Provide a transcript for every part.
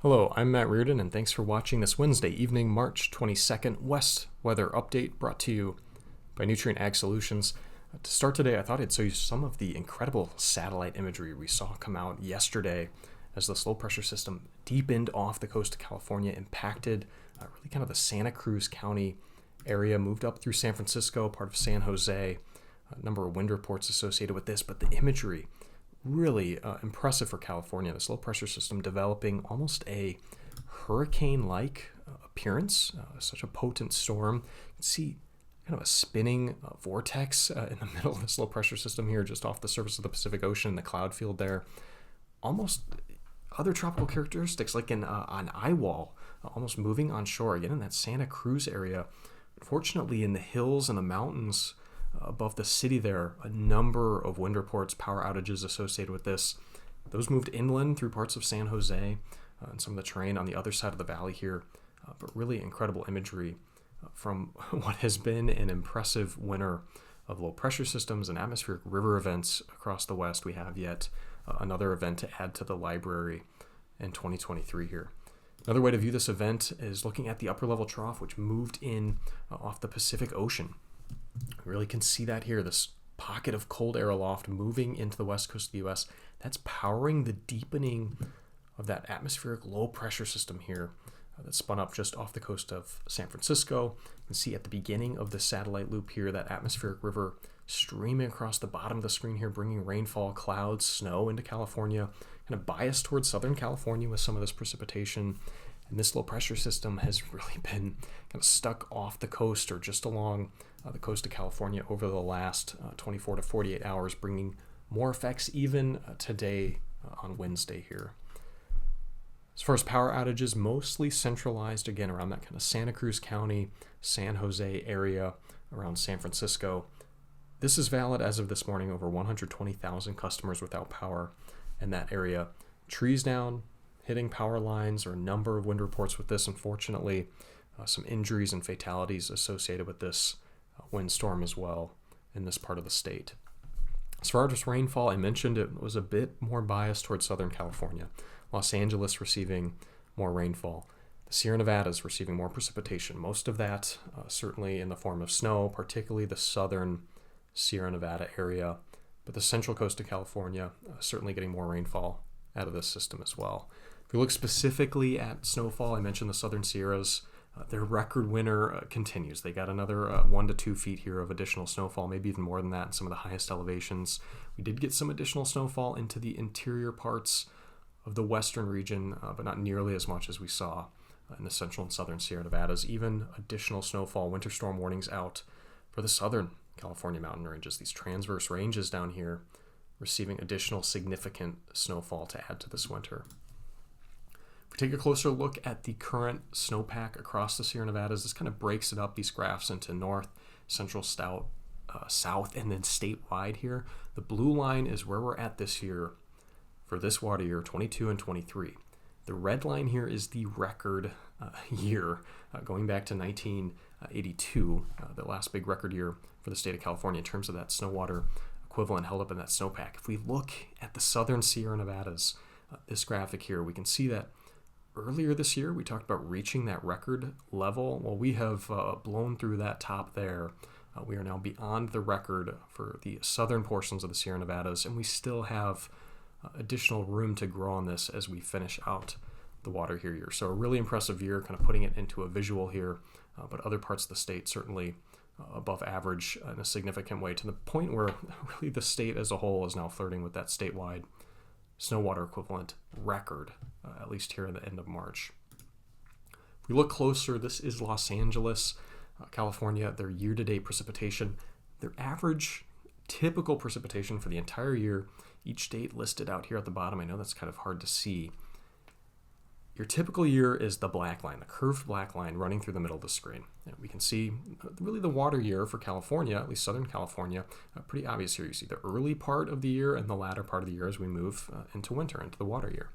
Hello, I'm Matt Reardon, and thanks for watching this Wednesday evening, March 22nd West weather update brought to you by Nutrien Ag Solutions. To start today, I thought I'd show you some of the incredible satellite imagery we saw come out yesterday as the low pressure system deepened off the coast of California, impacted really kind of the Santa Cruz County area, moved up through San Francisco, part of San Jose. A number of wind reports associated with this, but the imagery really impressive for California. This low pressure system developing almost a hurricane-like appearance, such a potent storm. You can see kind of a spinning vortex in the middle of this low pressure system here, just off the surface of the Pacific Ocean, the cloud field there. Almost other tropical characteristics, like an eye wall, almost moving on shore, again in that Santa Cruz area. Unfortunately, in the hills and the mountains above the city there, a number of wind reports, power outages associated with this. Those moved inland through parts of San Jose and some of the terrain on the other side of the valley here. But really incredible imagery from what has been an impressive winter of low pressure systems and atmospheric river events across the West. We have yet another event to add to the library in 2023 here. Another way to view this event is looking at the upper level trough, which moved in off the Pacific Ocean. We really can see that here, this pocket of cold air aloft moving into the west coast of the U.S. That's powering the deepening of that atmospheric low pressure system here that spun up just off the coast of San Francisco. You can see at the beginning of the satellite loop here, that atmospheric river streaming across the bottom of the screen here, bringing rainfall, clouds, snow into California, kind of biased towards Southern California with some of this precipitation. And this low pressure system has really been kind of stuck off the coast or just along the coast of California over the last 24 to 48 hours, bringing more effects even today on Wednesday here. As far as power outages, mostly centralized again around that kind of Santa Cruz County, San Jose area, around San Francisco. This is valid as of this morning, over 120,000 customers without power in that area. Trees down, hitting power lines, or a number of wind reports with this, unfortunately. Some injuries and fatalities associated with this windstorm as well in this part of the state. As far as rainfall, I mentioned it was a bit more biased towards Southern California. Los Angeles receiving more rainfall. The Sierra Nevadas receiving more precipitation. Most of that certainly in the form of snow, particularly the southern Sierra Nevada area. But the central coast of California certainly getting more rainfall out of this system as well. If we look specifically at snowfall, I mentioned the southern Sierras. Their record winter continues. They got another 1 to 2 feet here of additional snowfall, maybe even more than that in some of the highest elevations. We did get some additional snowfall into the interior parts of the western region, but not nearly as much as we saw in the central and southern Sierra Nevadas. Even additional snowfall, winter storm warnings out for the southern California mountain ranges, these transverse ranges down here, receiving additional significant snowfall to add to this winter. If we take a closer look at the current snowpack across the Sierra Nevadas, this kind of breaks it up, these graphs, into north, central, south, and then statewide here. The blue line is where we're at this year for this water year, 22 and 23. The red line here is the record year going back to 1982, the last big record year for the state of California in terms of that snow water equivalent held up in that snowpack. If we look at the southern Sierra Nevadas, this graphic here, we can see that earlier this year we talked about reaching that record level. Well, we have blown through that top there. We are now beyond the record for the southern portions of the Sierra Nevadas, and we still have additional room to grow on this as we finish out the water year. So a really impressive year, kind of putting it into a visual here, but other parts of the state certainly above average in a significant way, to the point where really the state as a whole is now flirting with that statewide snow water equivalent record, at least here at the end of March. If we look closer, this is Los Angeles, California, their year-to-date precipitation. Their average typical precipitation for the entire year, each date listed out here at the bottom. I know that's kind of hard to see. Your typical year is the black line, the curved black line running through the middle of the screen. And we can see really the water year for California, at least Southern California, pretty obvious here. You see the early part of the year and the latter part of the year as we move into winter, into the water year.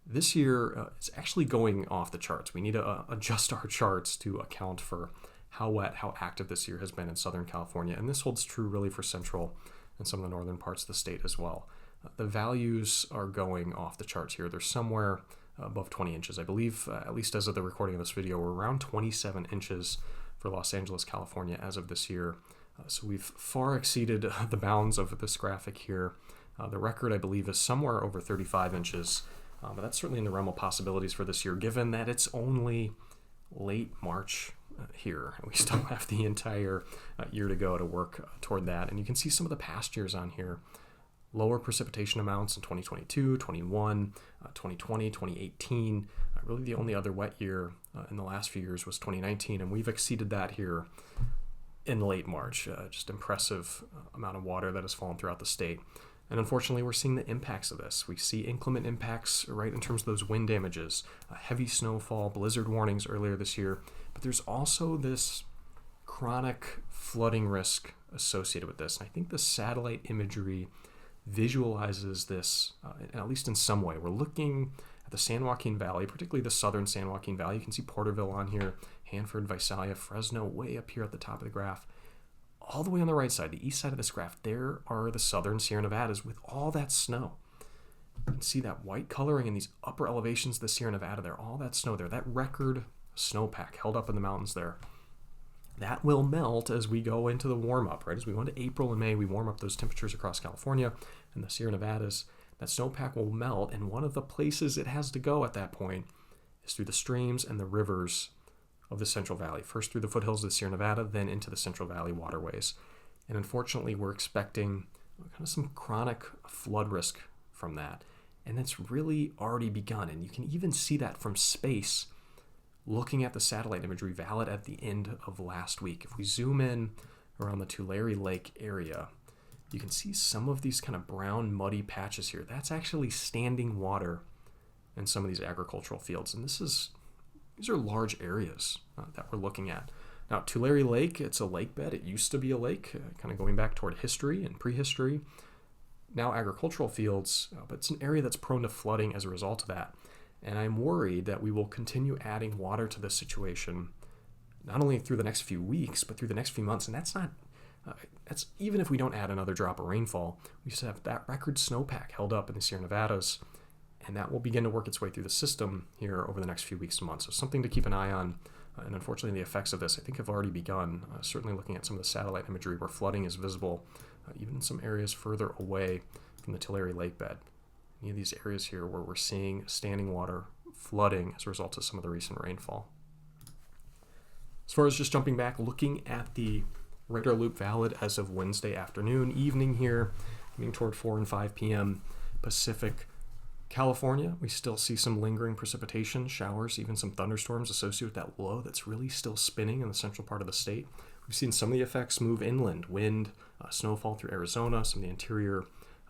This year, it's actually going off the charts. We need to adjust our charts to account for how wet, how active this year has been in Southern California. And this holds true really for central and some of the northern parts of the state as well. The values are going off the charts here. They're somewhere above 20 inches. I believe, at least as of the recording of this video, we're around 27 inches for Los Angeles, California as of this year. So we've far exceeded the bounds of this graphic here. The record, I believe, is somewhere over 35 inches, but that's certainly in the realm of possibilities for this year, given that it's only late March here. We still have the entire year to go to work toward that. And you can see some of the past years on here. Lower precipitation amounts in 2022, 21, 2020, 2018. Really the only other wet year in the last few years was 2019, and we've exceeded that here in late March. Just impressive amount of water that has fallen throughout the state. And unfortunately, we're seeing the impacts of this. We see inclement impacts, right, in terms of those wind damages, heavy snowfall, blizzard warnings earlier this year. But there's also this chronic flooding risk associated with this. And I think the satellite imagery visualizes this, at least in some way. We're looking at the San Joaquin Valley, particularly the southern San Joaquin Valley. You can see Porterville on here, Hanford, Visalia, Fresno way up here at the top of the graph. All the way on the right side, the east side of this graph, there are the southern Sierra Nevadas with all that snow. You can see that white coloring in these upper elevations of the Sierra Nevada there, all that snow there, that record snowpack held up in the mountains there. That will melt as we go into the warm-up, right? As we go into April and May, we warm up those temperatures across California and the Sierra Nevadas. That snowpack will melt, and one of the places it has to go at that point is through the streams and the rivers of the Central Valley. First through the foothills of the Sierra Nevada, then into the Central Valley waterways. And unfortunately, we're expecting kind of some chronic flood risk from that. And that's really already begun. And you can even see that from space, looking at the satellite imagery valid at the end of last week. If we zoom in around the Tulare Lake area, you can see some of these kind of brown, muddy patches here. That's actually standing water in some of these agricultural fields. And these are large areas that we're looking at. Now, Tulare Lake, it's a lake bed. It used to be a lake, kind of going back toward history and prehistory. Now agricultural fields, but it's an area that's prone to flooding as a result of that. And I'm worried that we will continue adding water to this situation, not only through the next few weeks, but through the next few months. And that's even if we don't add another drop of rainfall, we still have that record snowpack held up in the Sierra Nevadas, and that will begin to work its way through the system here over the next few weeks and months. So something to keep an eye on. And unfortunately, the effects of this, I think, have already begun. Certainly looking at some of the satellite imagery where flooding is visible, even in some areas further away from the Tulare Lake bed. Any of these areas here where we're seeing standing water flooding as a result of some of the recent rainfall. As far as just jumping back, looking at the radar loop valid as of Wednesday afternoon, evening here, getting toward 4 and 5 p.m. Pacific California, we still see some lingering precipitation, showers, even some thunderstorms associated with that low that's really still spinning in the central part of the state. We've seen some of the effects move inland, wind, snowfall through Arizona, some of the interior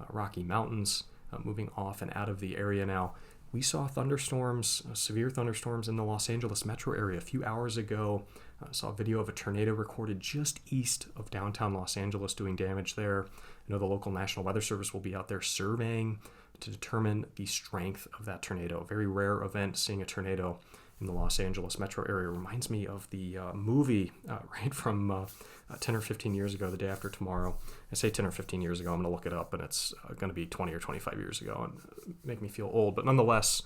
Rocky Mountains moving off and out of the area now. We saw thunderstorms, severe thunderstorms in the Los Angeles metro area a few hours ago. Saw a video of a tornado recorded just east of downtown Los Angeles doing damage there. I know the local National Weather Service will be out there surveying to determine the strength of that tornado. A very rare event, seeing a tornado in the Los Angeles metro area. Reminds me of the movie right from 10 or 15 years ago, The Day After Tomorrow. I say 10 or 15 years ago, I'm going to look it up, and it's going to be 20 or 25 years ago and make me feel old. But nonetheless,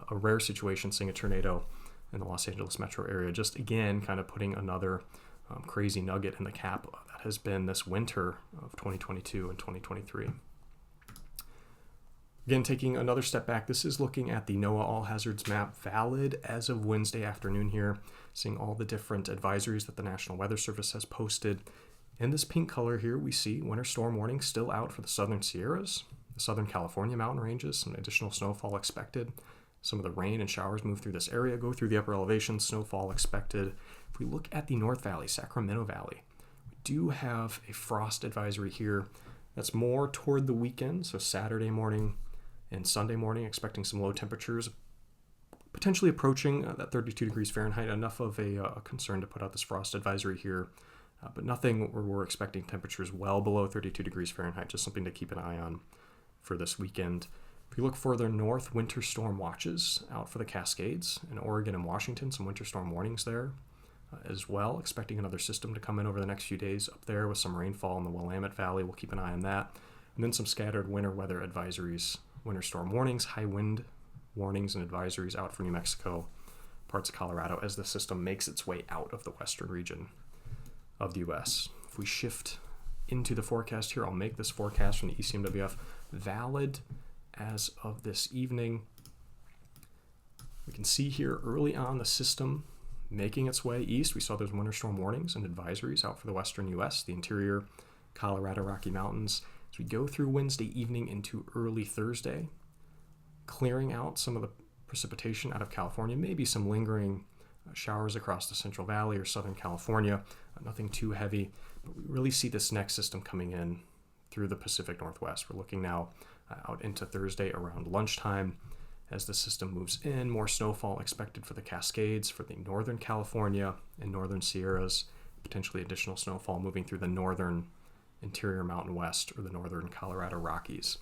a rare situation, seeing a tornado in the Los Angeles metro area. Just again, kind of putting another crazy nugget in the cap that has been this winter of 2022 and 2023. Again, taking another step back, this is looking at the NOAA All Hazards map valid as of Wednesday afternoon here, seeing all the different advisories that the National Weather Service has posted. In this pink color here, we see winter storm warning still out for the southern Sierras, the southern California mountain ranges, some additional snowfall expected. Some of the rain and showers move through this area, go through the upper elevations, snowfall expected. If we look at the North Valley, Sacramento Valley, we do have a frost advisory here that's more toward the weekend, so Saturday morning and Sunday morning, expecting some low temperatures, potentially approaching that 32 degrees Fahrenheit, enough of a concern to put out this frost advisory here, but nothing where we're expecting temperatures well below 32 degrees Fahrenheit, just something to keep an eye on for this weekend. If you look further north, winter storm watches out for the Cascades in Oregon and Washington, some winter storm warnings there as well, expecting another system to come in over the next few days up there with some rainfall in the Willamette Valley. We'll keep an eye on that. And then some scattered winter weather advisories, winter storm warnings, high wind warnings and advisories out for New Mexico, parts of Colorado, as the system makes its way out of the western region of the U.S. If we shift into the forecast here, I'll make this forecast from the ECMWF valid as of this evening. We can see here early on the system making its way east. We saw those winter storm warnings and advisories out for the western U.S., the interior, Colorado, Rocky Mountains. As we go through Wednesday evening into early Thursday, clearing out some of the precipitation out of California, maybe some lingering showers across the Central Valley or Southern California, nothing too heavy, but we really see this next system coming in through the Pacific Northwest. We're looking now out into Thursday around lunchtime. As the system moves in, more snowfall expected for the Cascades, for the Northern California and Northern Sierras, potentially additional snowfall moving through the northern interior Mountain West or the northern Colorado Rockies.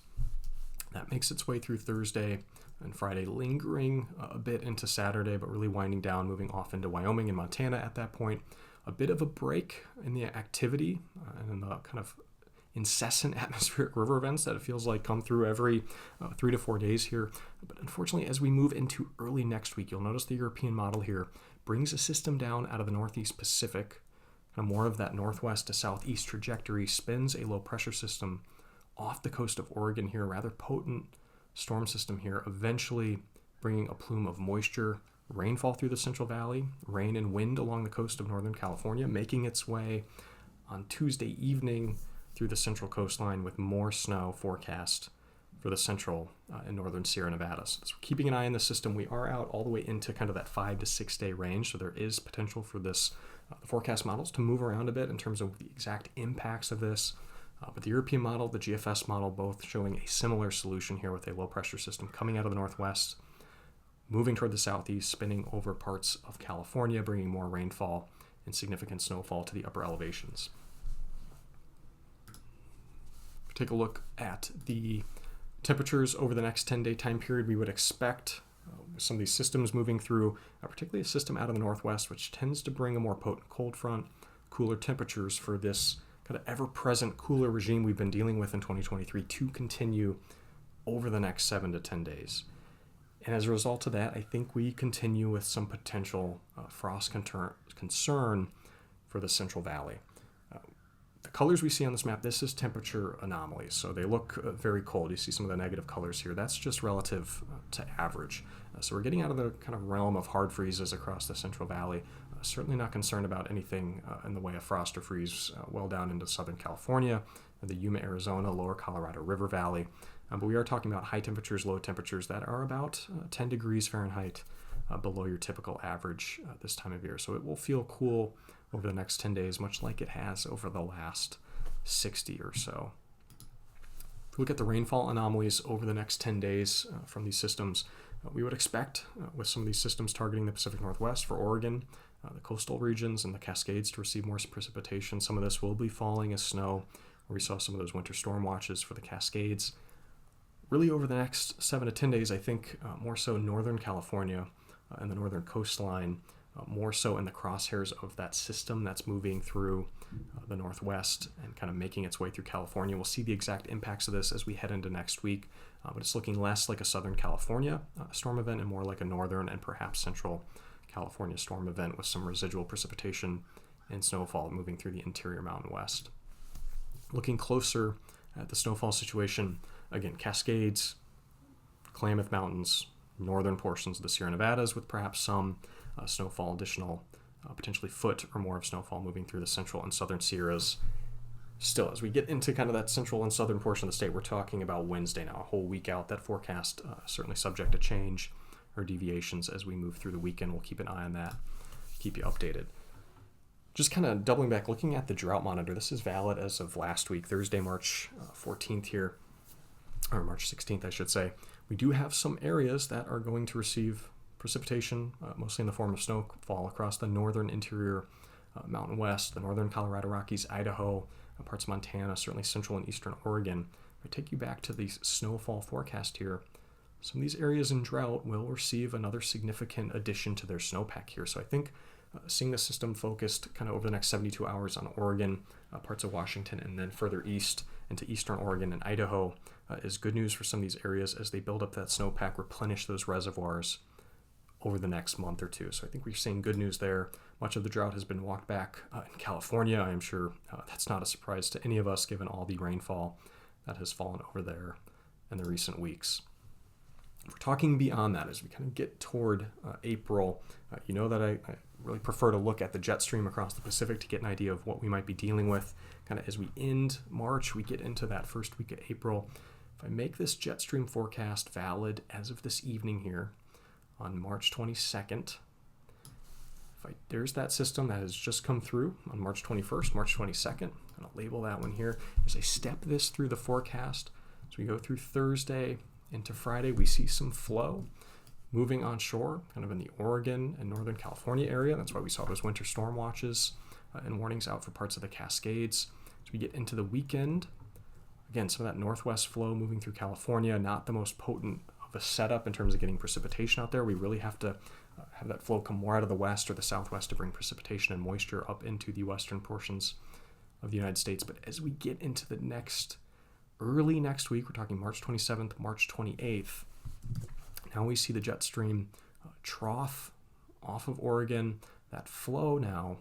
That makes its way through Thursday and Friday, lingering a bit into Saturday, but really winding down, moving off into Wyoming and Montana at that point. A bit of a break in the activity and in the kind of incessant atmospheric river events that it feels like come through every 3 to 4 days here. But unfortunately, as we move into early next week, you'll notice the European model here brings a system down out of the Northeast Pacific, kind of more of that northwest to southeast trajectory, spins a low pressure system off the coast of Oregon here, rather potent storm system here, eventually bringing a plume of moisture, rainfall through the Central Valley, rain and wind along the coast of Northern California, making its way on Tuesday evening through the central coastline with more snow forecast for the central and northern Sierra Nevadas. So we're keeping an eye on the system. We are out all the way into kind of that 5 to 6 day range, so there is potential for this the forecast models to move around a bit in terms of the exact impacts of this. But the European model, the GFS model, both showing a similar solution here with a low pressure system coming out of the northwest, moving toward the southeast, spinning over parts of California, bringing more rainfall and significant snowfall to the upper elevations. Take a look at the temperatures over the next 10-day time period. We would expect some of these systems moving through, particularly a system out of the northwest, which tends to bring a more potent cold front, cooler temperatures for this kind of ever-present cooler regime we've been dealing with in 2023 to continue over the next 7 to 10 days. And as a result of that, I think we continue with some potential frost concern for the Central Valley. The colors we see on this map, this is temperature anomalies, so they look very cold. You see some of the negative colors here. That's just relative to average. So we're getting out of the kind of realm of hard freezes across the Central Valley. Certainly not concerned about anything in the way of frost or freeze well down into Southern California, the Yuma, Arizona, lower Colorado River Valley. But we are talking about high temperatures, low temperatures that are about 10 degrees Fahrenheit below your typical average this time of year. So it will feel cool over the next 10 days, much like it has over the last 60 or so. If we look at the rainfall anomalies over the next 10 days from these systems, we would expect with some of these systems targeting the Pacific Northwest for Oregon, the coastal regions and the Cascades to receive more precipitation. Some of this will be falling as snow, where we saw some of those winter storm watches for the Cascades. Really over the next 7 to 10 days, I think more so Northern California and the northern coastline, more so in the crosshairs of that system that's moving through the northwest and kind of making its way through California. We'll see the exact impacts of this as we head into next week, but it's looking less like a Southern California storm event and more like a northern and perhaps central California storm event with some residual precipitation and snowfall moving through the interior Mountain West. Looking closer at the snowfall situation, again, Cascades, Klamath Mountains, northern portions of the Sierra Nevadas with perhaps some snowfall, additional potentially foot or more of snowfall moving through the central and southern Sierras. Still, as we get into kind of that central and southern portion of the state, we're talking about Wednesday now, a whole week out. That forecast certainly subject to change or deviations as we move through the weekend. We'll keep an eye on that, keep you updated. Just kind of doubling back, looking at the drought monitor. This is valid as of last week, Thursday, March 14th here, or March 16th, I should say. We do have some areas that are going to receive precipitation, mostly in the form of snowfall across the northern interior Mountain West, the northern Colorado Rockies, Idaho, parts of Montana, certainly central and eastern Oregon. If I take you back to the snowfall forecast here, some of these areas in drought will receive another significant addition to their snowpack here. So I think seeing the system focused kind of over the next 72 hours on Oregon, parts of Washington, and then further east into eastern Oregon and Idaho is good news for some of these areas as they build up that snowpack, replenish those reservoirs over the next month or two. So I think we're seeing good news there. Much of the drought has been walked back in California. I'm sure that's not a surprise to any of us given all the rainfall that has fallen over there in the recent weeks. If we're talking beyond that, as we kind of get toward April, you know that I really prefer to look at the jet stream across the Pacific to get an idea of what we might be dealing with. Kind of as we end March, we get into that first week of April. If I make this jet stream forecast valid as of this evening here on March 22nd, there's that system that has just come through on March 21st, March 22nd, and I'll label that one here. As I step this through the forecast, as we go through Thursday into Friday, we see some flow moving onshore, kind of in the Oregon and Northern California area. That's why we saw those winter storm watches and warnings out for parts of the Cascades. As we get into the weekend, again, some of that northwest flow moving through California, not the most potent of a setup in terms of getting precipitation out there. We really have to have that flow come more out of the west or the southwest to bring precipitation and moisture up into the western portions of the United States. But as we get into the early next week, we're talking March 27th, March 28th, now we see the jet stream trough off of Oregon, that flow now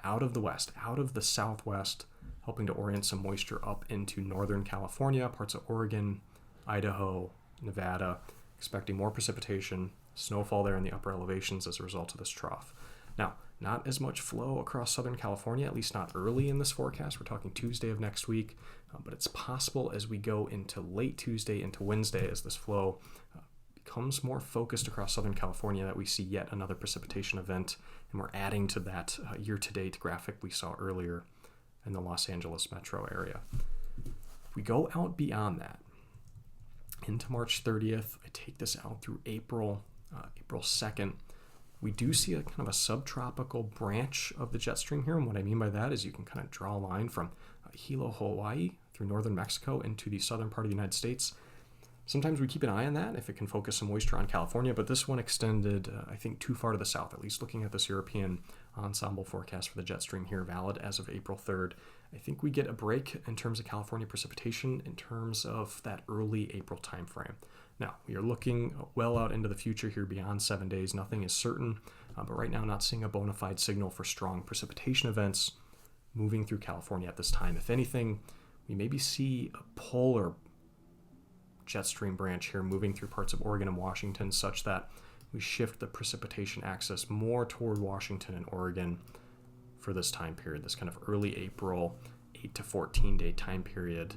out of the west, out of the southwest, helping to orient some moisture up into Northern California, parts of Oregon, Idaho, Nevada, expecting more precipitation, snowfall there in the upper elevations as a result of this trough. Now, not as much flow across Southern California, at least not early in this forecast. We're talking Tuesday of next week, but it's possible as we go into late Tuesday into Wednesday as this flow becomes more focused across Southern California that we see yet another precipitation event, and we're adding to that year-to-date graphic we saw earlier in the Los Angeles metro area. If we go out beyond that, into March 30th, I take this out through April 2nd, we do see a kind of a subtropical branch of the jet stream here. And what I mean by that is you can kind of draw a line from Hilo, Hawaii through northern Mexico into the southern part of the United States. Sometimes we keep an eye on that if it can focus some moisture on California, but this one extended, I think, too far to the south, at least looking at this European ensemble forecast for the jet stream here, valid as of April 3rd. I think we get a break in terms of California precipitation in terms of that early April timeframe. Now, we are looking well out into the future here beyond 7 days. Nothing is certain, but right now not seeing a bona fide signal for strong precipitation events moving through California at this time. If anything, we maybe see a polar jet stream branch here moving through parts of Oregon and Washington such that we shift the precipitation axis more toward Washington and Oregon for this time period, this kind of early April 8 to 14 day time period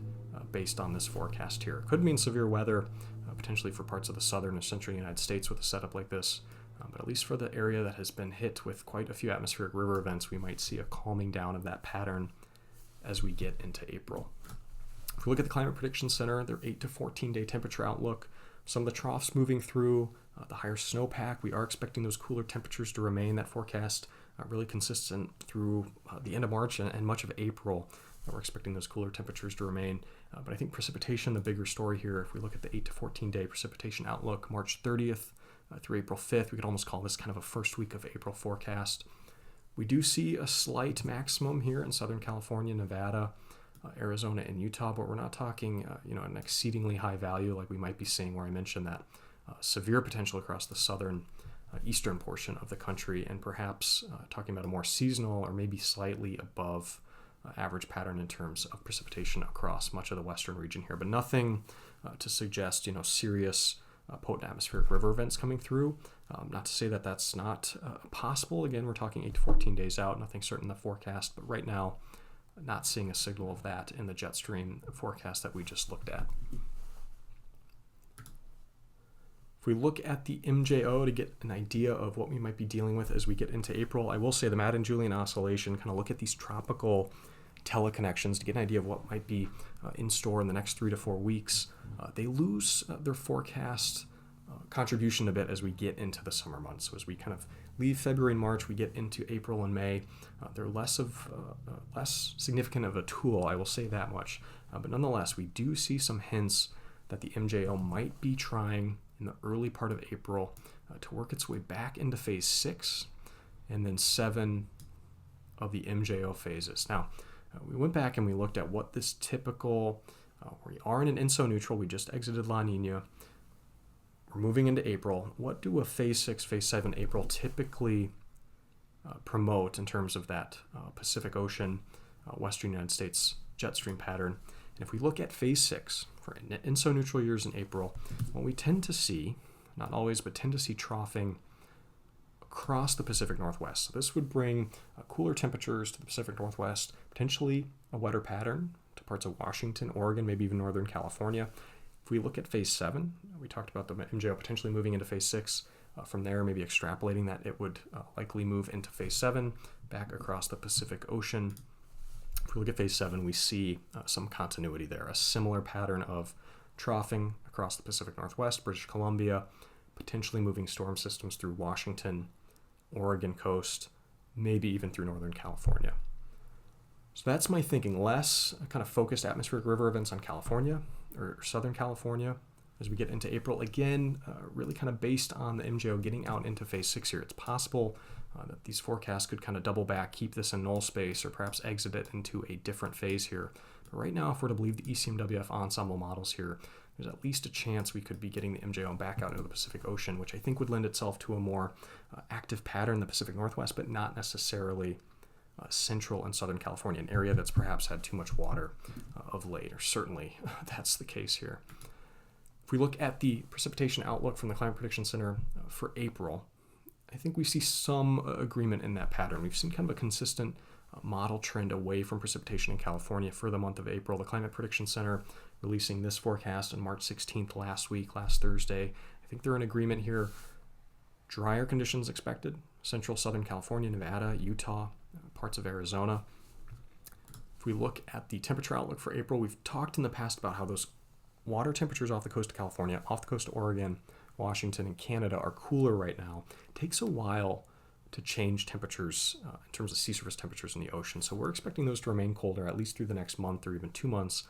based on this forecast here. Could mean severe weather potentially for parts of the southern and central United States with a setup like this, but at least for the area that has been hit with quite a few atmospheric river events, we might see a calming down of that pattern as we get into April. If we look at the Climate Prediction Center, their 8 to 14 day temperature outlook, some of the troughs moving through, the higher snowpack, we are expecting those cooler temperatures to remain. That forecast really consistent through the end of March and much of April. We're expecting those cooler temperatures to remain. But I think precipitation, the bigger story here, if we look at the 8 to 14 day precipitation outlook, March 30th through April 5th, we could almost call this kind of a first week of April forecast. We do see a slight maximum here in Southern California, Nevada, Arizona, and Utah, but we're not talking an exceedingly high value like we might be seeing where I mentioned that severe potential across the southern eastern portion of the country, and perhaps talking about a more seasonal or maybe slightly above average pattern in terms of precipitation across much of the western region here, but nothing to suggest serious potent atmospheric river events coming through. Not to say that that's not possible. Again, we're talking 8 to 14 days out, nothing certain in the forecast, but right now not seeing a signal of that in the jet stream forecast that we just looked at. If we look at the MJO to get an idea of what we might be dealing with as we get into April, I will say the Madden-Julian Oscillation, kind of look at these tropical teleconnections to get an idea of what might be in store in the next 3 to 4 weeks. They lose their forecast contribution a bit as we get into the summer months. So as we kind of leave February and March, we get into April and May. They're less significant of a tool, I will say that much. But nonetheless, we do see some hints that the MJO might be trying in the early part of April to work its way back into phase 6 and then 7 of the MJO phases. Now, we went back and we looked at what this typical, we are in an ENSO neutral, we just exited La Nina, we're moving into April. What do a phase 6, phase 7 April typically promote in terms of that Pacific Ocean, Western United States jet stream pattern? And if we look at phase 6 for ENSO neutral years in April, what we tend to see, not always, but tend to see troughing across the Pacific Northwest. So this would bring cooler temperatures to the Pacific Northwest, potentially a wetter pattern to parts of Washington, Oregon, maybe even Northern California. If we look at phase 7, we talked about the MJO potentially moving into phase 6. From there, maybe extrapolating that, it would likely move into phase 7, back across the Pacific Ocean. If we look at phase 7, we see some continuity there, a similar pattern of troughing across the Pacific Northwest, British Columbia, potentially moving storm systems through Washington, Oregon coast, maybe even through Northern California. So that's my thinking. Less kind of focused atmospheric river events on California or Southern California as we get into April. Again, really kind of based on the MJO getting out into phase 6 here. It's possible that these forecasts could kind of double back, keep this in null space, or perhaps exit it into a different phase here. But right now, if we're to believe the ECMWF ensemble models here, there's at least a chance we could be getting the MJO back out into the Pacific Ocean, which I think would lend itself to a more active pattern in the Pacific Northwest, but not necessarily central and Southern California, an area that's perhaps had too much water of late, or certainly that's the case here. If we look at the precipitation outlook from the Climate Prediction Center for April, I think we see some agreement in that pattern. We've seen kind of a consistent model trend away from precipitation in California for the month of April. The Climate Prediction Center releasing this forecast on March 16th last Thursday. I think they're in agreement here. Drier conditions expected, central Southern California, Nevada, Utah, parts of Arizona. If we look at the temperature outlook for April, we've talked in the past about how those water temperatures off the coast of California, off the coast of Oregon, Washington, and Canada are cooler right now. It takes a while to change temperatures in terms of sea surface temperatures in the ocean. So we're expecting those to remain colder at least through the next month or even 2 months.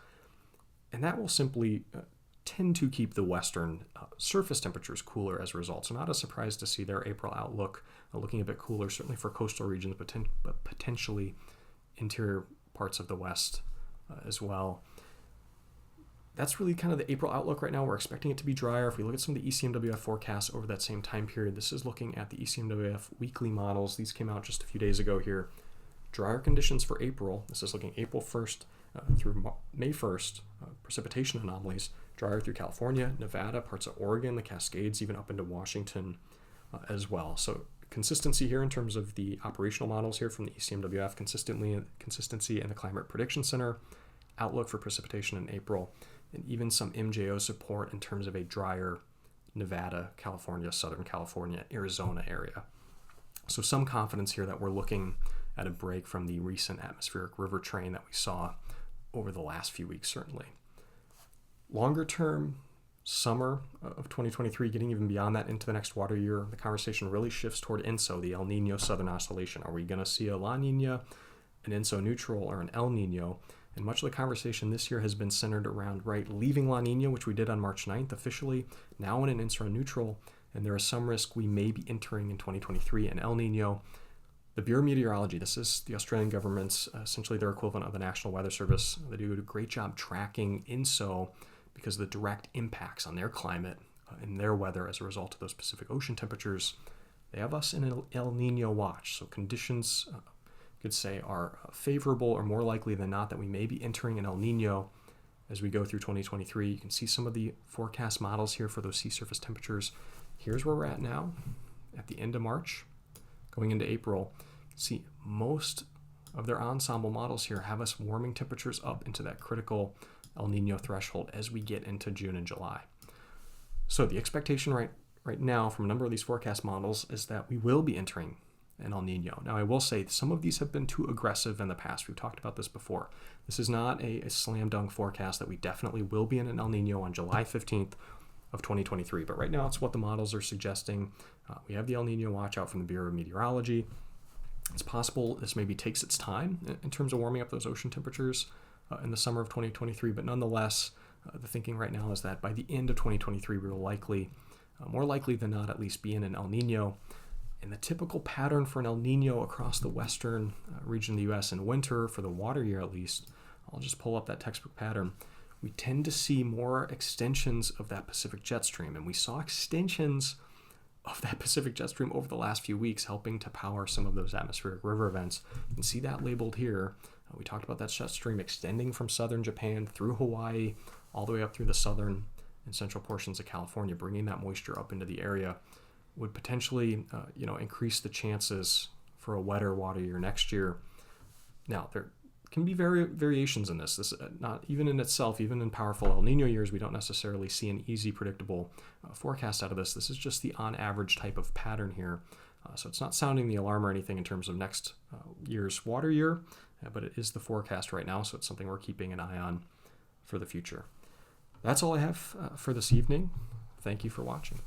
And that will simply tend to keep the western surface temperatures cooler as a result. So not a surprise to see their April outlook looking a bit cooler, certainly for coastal regions, but potentially interior parts of the West as well. That's really kind of the April outlook right now. We're expecting it to be drier. If we look at some of the ECMWF forecasts over that same time period, this is looking at the ECMWF weekly models. These came out just a few days ago here. Drier conditions for April. This is looking April 1st through May 1st. Precipitation anomalies. Drier through California, Nevada, parts of Oregon, the Cascades, even up into Washington as well. So consistency here in terms of the operational models here from the ECMWF, consistency in the Climate Prediction Center, outlook for precipitation in April, and even some MJO support in terms of a drier Nevada, California, Southern California, Arizona area. So some confidence here that we're looking at a break from the recent atmospheric river train that we saw over the last few weeks, certainly. Longer term, summer of 2023, getting even beyond that into the next water year, the conversation really shifts toward ENSO, the El Nino Southern Oscillation. Are we going to see a La Nina, an ENSO neutral, or an El Nino? And much of the conversation this year has been centered around, leaving La Nina, which we did on March 9th officially, now in an ENSO neutral, and there is some risk we may be entering in 2023 an El Nino. The Bureau of Meteorology, this is the Australian government's, essentially their equivalent of the National Weather Service. They do a great job tracking ENSO because of the direct impacts on their climate and their weather as a result of those Pacific Ocean temperatures. They have us in an El Nino watch, so conditions could say are favorable or more likely than not that we may be entering an El Nino as we go through 2023. You can see some of the forecast models here for those sea surface temperatures. Here's where we're at now at the end of March, going into April. You can see most of their ensemble models here have us warming temperatures up into that critical El Nino threshold as we get into June and July. So the expectation right now from a number of these forecast models is that we will be entering an El Nino. Now, I will say some of these have been too aggressive in the past. We've talked about this before. This is not a slam dunk forecast that we definitely will be in an El Nino on July 15th of 2023. But right now, it's what the models are suggesting. We have the El Nino watch out from the Bureau of Meteorology. It's possible this maybe takes its time in terms of warming up those ocean temperatures in the summer of 2023. But nonetheless, the thinking right now is that by the end of 2023, we will likely, more likely than not, at least be in an El Nino. And the typical pattern for an El Nino across the western region of the U.S. in winter, for the water year at least, I'll just pull up that textbook pattern, we tend to see more extensions of that Pacific jet stream. And we saw extensions of that Pacific jet stream over the last few weeks, helping to power some of those atmospheric river events. You can see that labeled here. We talked about that jet stream extending from southern Japan through Hawaii, all the way up through the southern and central portions of California. Bringing that moisture up into the area would potentially increase the chances for a wetter water year next year. Now, there can be variations in this. This not even in itself, even in powerful El Nino years, we don't necessarily see an easy, predictable forecast out of this. This is just the on-average type of pattern here. So it's not sounding the alarm or anything in terms of next year's water year, but it is the forecast right now, so it's something we're keeping an eye on for the future. That's all I have for this evening. Thank you for watching.